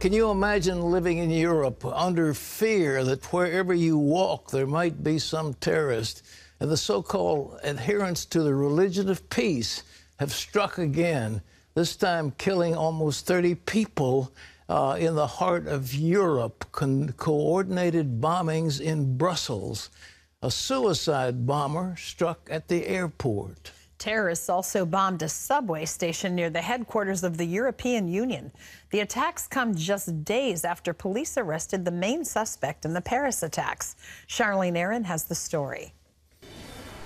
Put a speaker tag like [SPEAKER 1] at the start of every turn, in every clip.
[SPEAKER 1] Can you imagine living in Europe under fear that wherever you walk there might be some terrorist? And the so-called adherents to the religion of peace have struck again, this time killing almost 30 people in the heart of Europe. Coordinated bombings in Brussels. A suicide bomber struck at the airport.
[SPEAKER 2] Terrorists also bombed a subway station near the headquarters of the European Union. The attacks come just days after police arrested the main suspect in the Paris attacks. Charlene Aaron has the story.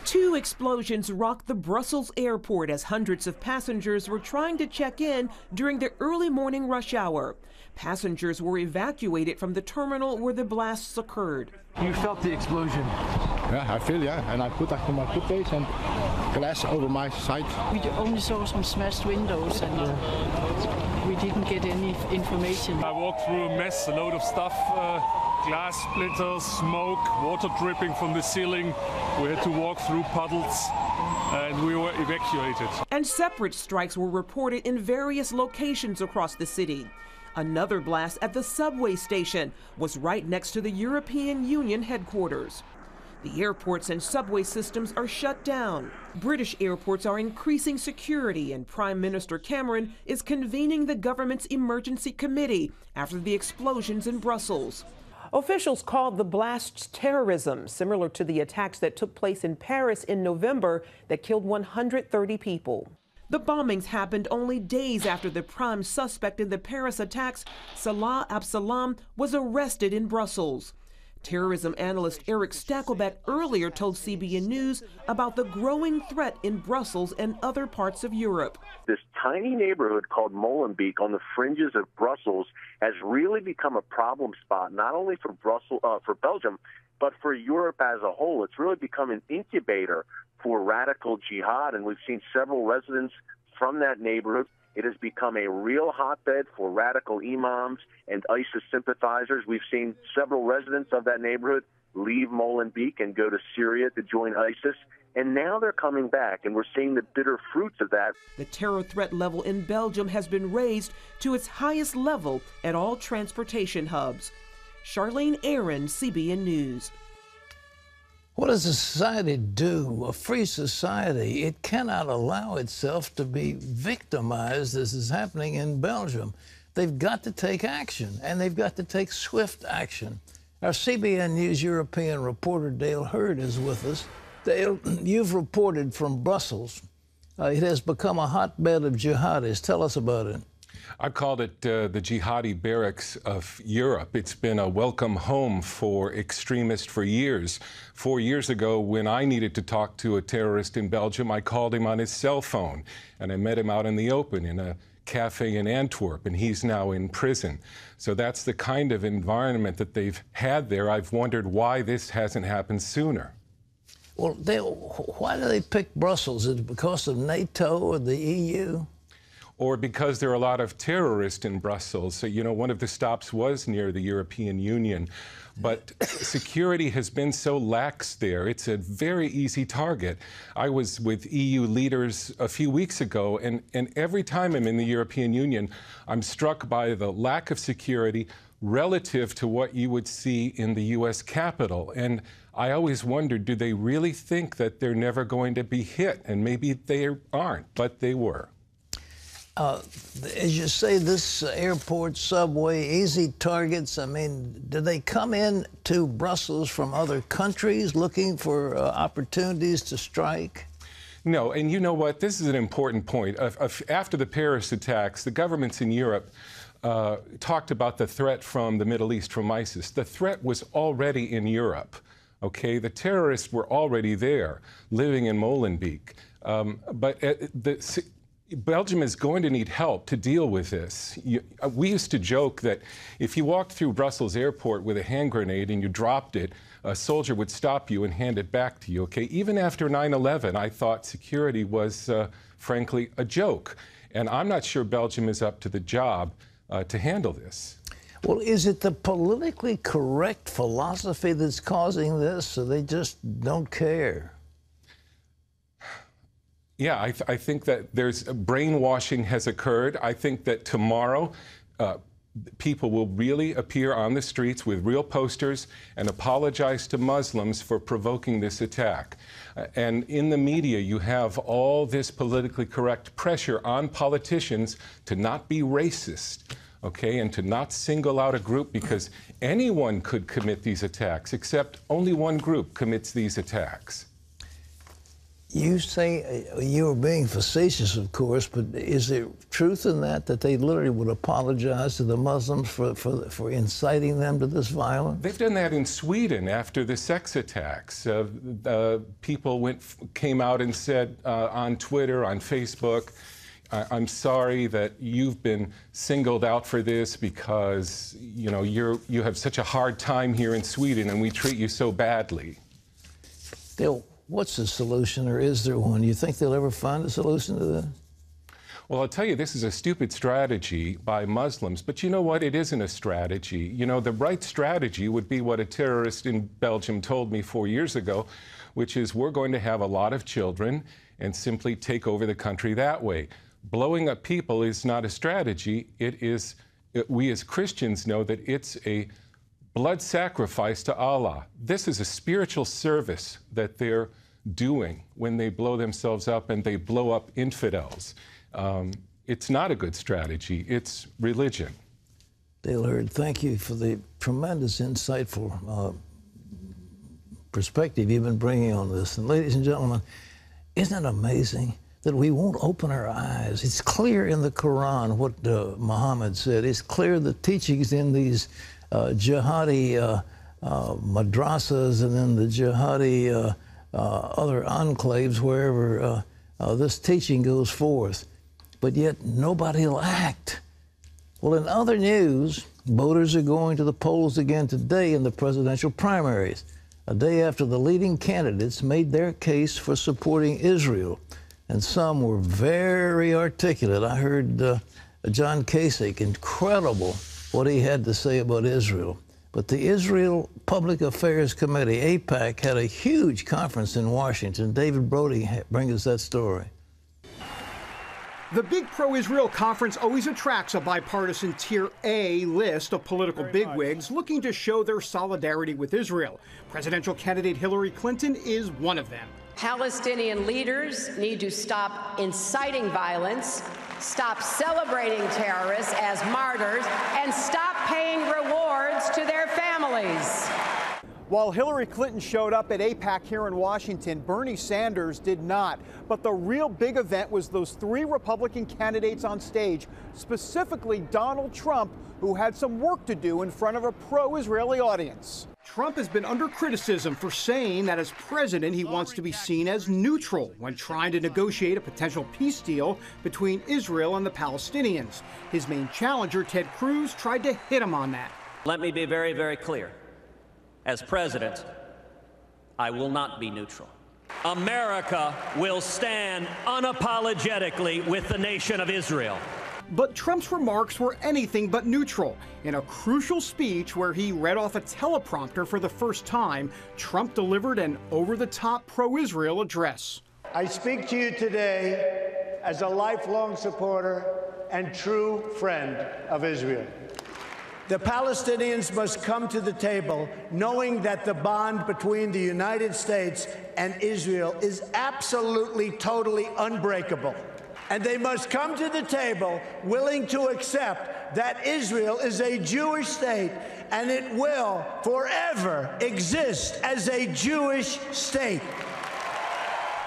[SPEAKER 3] 2 explosions rocked the Brussels airport as hundreds of passengers were trying to check in during the early morning rush hour. Passengers were evacuated from the terminal where the blasts occurred.
[SPEAKER 4] You felt the explosion?
[SPEAKER 5] Yeah, I feel, yeah. And I put actually my footcase and glass over my side.
[SPEAKER 6] We only saw some smashed windows and we didn't get any information.
[SPEAKER 7] I walked through a mess, a load of stuff, glass splitters, smoke, water dripping from the ceiling. We had to walk through puddles and we were evacuated.
[SPEAKER 3] And separate strikes were reported in various locations across the city. Another blast at the subway station was right next to the European Union headquarters. The airports and subway systems are shut down. British airports are increasing security, and Prime Minister Cameron is convening the government's emergency committee after the explosions in Brussels. Officials called the blasts terrorism, similar to the attacks that took place in Paris in November that killed 130 people. The bombings happened only days after the prime suspect in the Paris attacks, Salah Abdeslam, was arrested in Brussels. Terrorism analyst Eric Stakelbeck earlier told CBN News about the growing threat in Brussels and other parts of Europe.
[SPEAKER 8] This tiny neighborhood called Molenbeek on the fringes of Brussels has really become a problem spot, not only for Belgium, but for Europe as a whole. It's really become an incubator for radical jihad, and we've seen several residents from that neighborhood. It has become a real hotbed for radical imams and ISIS sympathizers. We've seen several residents of that neighborhood leave Molenbeek and go to Syria to join ISIS. And now they're coming back, and we're seeing the bitter fruits of that.
[SPEAKER 3] The terror threat level in Belgium has been raised to its highest level at all transportation hubs. Charlene Aaron, CBN News.
[SPEAKER 1] What does a society do, a free society? It cannot allow itself to be victimized as is happening in Belgium. They've got to take action, and they've got to take swift action. Our CBN News European reporter Dale Hurd is with us. Dale, you've reported from Brussels. It has become a hotbed of jihadis. Tell us about it.
[SPEAKER 9] I've called it the jihadi barracks of Europe. It's been a welcome home for extremists for years. 4 years ago, when I needed to talk to a terrorist in Belgium, I called him on his cell phone, and I met him out in the open in a cafe in Antwerp, and he's now in prison. So that's the kind of environment that they've had there. I've wondered why this hasn't happened sooner.
[SPEAKER 1] Well, Dale, why do they pick Brussels? Is it because of NATO or the EU?
[SPEAKER 9] Or because there are a lot of terrorists in Brussels. So, you know, one of the stops was near the European Union. But security has been so lax there. It's a very easy target. I was with EU leaders a few weeks ago, and every time I'm in the European Union, I'm struck by the lack of security relative to what you would see in the U.S. Capitol. And I always wondered, do they really think that they're never going to be hit? And maybe they aren't, but they were.
[SPEAKER 1] As you say, this airport, subway, easy targets. I mean, do they come in to Brussels from other countries looking for opportunities to strike?
[SPEAKER 9] No, and you know what? This is an important point. After the Paris attacks, the governments in Europe talked about the threat from the Middle East, from ISIS. The threat was already in Europe. Okay, the terrorists were already there, living in Molenbeek. Belgium is going to need help to deal with this. We used to joke that if you walked through Brussels airport with a hand grenade and you dropped it, a soldier would stop you and hand it back to you, okay? Even after 9/11, I thought security was, frankly, a joke. And I'm not sure Belgium is up to the job to handle this.
[SPEAKER 1] Well, is it the politically correct philosophy that's causing this, or they just don't care?
[SPEAKER 9] Yeah, I think that there's brainwashing has occurred. I think that tomorrow, people will really appear on the streets with real posters and apologize to Muslims for provoking this attack. And in the media, you have all this politically correct pressure on politicians to not be racist, okay, and to not single out a group, because anyone could commit these attacks, except only one group commits these attacks.
[SPEAKER 1] You say you were being facetious, of course, but is there truth in that they literally would apologize to the Muslims for inciting them to this violence?
[SPEAKER 9] They've done that in Sweden after the sex attacks. People came out and said on Twitter, on Facebook, I'm sorry that you've been singled out for this because you have such a hard time here in Sweden and we treat you so badly. What's the solution, or is there one? You think they'll ever find a solution to this? Well, I'll tell you, this is a stupid strategy by Muslims, but you know what? It isn't a strategy. You know, the right strategy would be what a terrorist in Belgium told me 4 years ago, which is we're going to have a lot of children and simply take over the country that way. Blowing up people is not a strategy. We as Christians know that it's a blood sacrifice to Allah. This is a spiritual service that they're doing when they blow themselves up and they blow up infidels. It's not a good strategy. It's religion. Dale Hurd, thank you for the tremendous, insightful perspective you've been bringing on this. And ladies and gentlemen, isn't it amazing that we won't open our eyes? It's clear in the Quran what Muhammad said. It's clear the teachings in these jihadi madrasas and then the jihadi other enclaves wherever this teaching goes forth. But yet nobody will act. Well, in other news, voters are going to the polls again today in the presidential primaries, a day after the leading candidates made their case for supporting Israel. And some were very articulate. I heard John Kasich, incredible what he had to say about Israel. But the Israel Public Affairs Committee, AIPAC, had a huge conference in Washington. David Brody brings us that story.
[SPEAKER 4] The big pro-Israel conference always attracts a bipartisan Tier A list of political bigwigs looking to show their solidarity with Israel. Presidential candidate Hillary Clinton is one of them.
[SPEAKER 10] Palestinian leaders need to stop inciting violence, stop celebrating terrorists as martyrs, and stop paying rewards to their families.
[SPEAKER 4] While Hillary Clinton showed up at AIPAC here in Washington, Bernie Sanders did not. But the real big event was those 3 Republican candidates on stage, specifically Donald Trump, who had some work to do in front of a pro-Israeli audience. Trump has been under criticism for saying that as president, he wants to be seen as neutral when trying to negotiate a potential peace deal between Israel and the Palestinians. His main challenger, Ted Cruz, tried to hit him on that.
[SPEAKER 11] Let me be very, very clear. As president, I will not be neutral. America will stand unapologetically with the nation of Israel.
[SPEAKER 4] But Trump's remarks were anything but neutral. In a crucial speech where he read off a teleprompter for the first time, Trump delivered an over-the-top pro-Israel address.
[SPEAKER 12] I speak to you today as a lifelong supporter and true friend of Israel. The Palestinians must come to the table knowing that the bond between the United States and Israel is absolutely, totally unbreakable. And they must come to the table willing to accept that Israel is a Jewish state and it will forever exist as a Jewish state.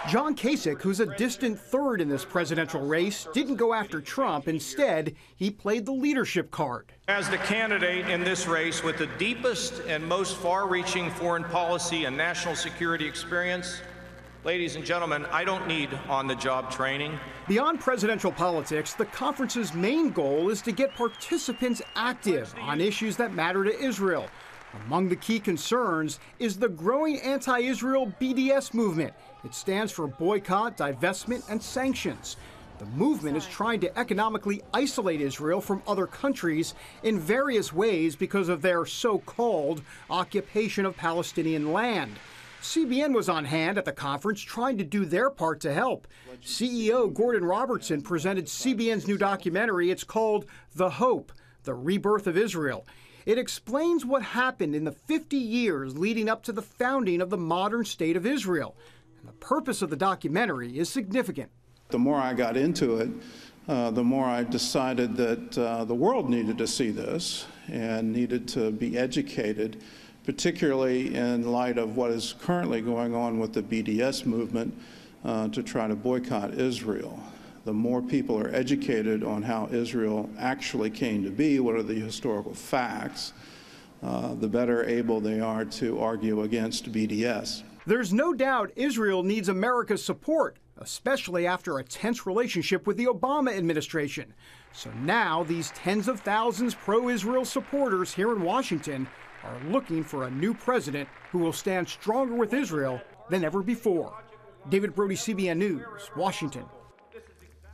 [SPEAKER 4] John Kasich, who's a distant third in this presidential race, didn't go after Trump. Instead, he played the leadership card.
[SPEAKER 13] As the candidate in this race with the deepest and most far-reaching foreign policy and national security experience, ladies and gentlemen, I don't need on-the-job training.
[SPEAKER 4] Beyond presidential politics, the conference's main goal is to get participants active on issues that matter to Israel. Among the key concerns is the growing anti-Israel BDS movement. It stands for boycott, divestment, and sanctions. The movement is trying to economically isolate Israel from other countries in various ways because of their so-called occupation of Palestinian land. CBN was on hand at the conference trying to do their part to help. CEO Gordon Robertson presented CBN's new documentary. It's called The Hope, The Rebirth of Israel. It explains what happened in the 50 years leading up to the founding of the modern state of Israel. And the purpose of the documentary is significant.
[SPEAKER 14] The more I got into it, the more I decided that the world needed to see this and needed to be educated, particularly in light of what is currently going on with the BDS movement to try to boycott Israel. The more people are educated on how Israel actually came to be, what are the historical facts, the better able they are to argue against BDS.
[SPEAKER 4] There's no doubt Israel needs America's support, especially after a tense relationship with the Obama administration. So now these tens of thousands pro-Israel supporters here in Washington are looking for a new president who will stand stronger with Israel than ever before. David Brody, CBN News, Washington.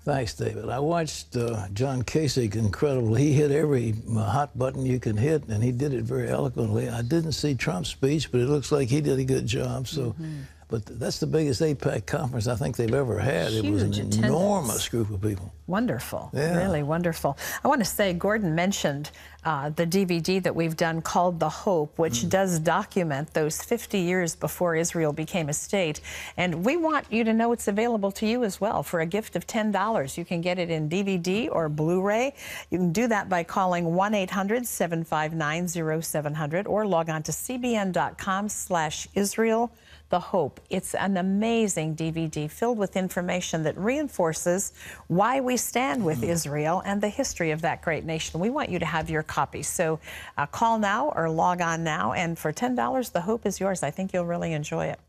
[SPEAKER 1] Thanks, David. I watched John Kasich, incredible. He hit every hot button you can hit, and he did it very eloquently. I didn't see Trump's speech, but it looks like he did a good job. So, but that's the biggest AIPAC conference I think they've ever had.
[SPEAKER 2] Huge
[SPEAKER 1] it was an
[SPEAKER 2] attendance.
[SPEAKER 1] enormous group of people.
[SPEAKER 2] Wonderful.
[SPEAKER 1] Yeah.
[SPEAKER 2] Really wonderful. I want to say Gordon mentioned the DVD that we've done called The Hope, which does document those 50 years before Israel became a state. And we want you to know it's available to you as well for a gift of $10. You can get it in DVD or Blu-ray. You can do that by calling 1-800-759-0700 or log on to cbn.com/Israel. The Hope. It's an amazing DVD filled with information that reinforces why we stand with Israel and the history of that great nation. We want you to have your copy. So call now or log on now. And for $10, The Hope is yours. I think you'll really enjoy it.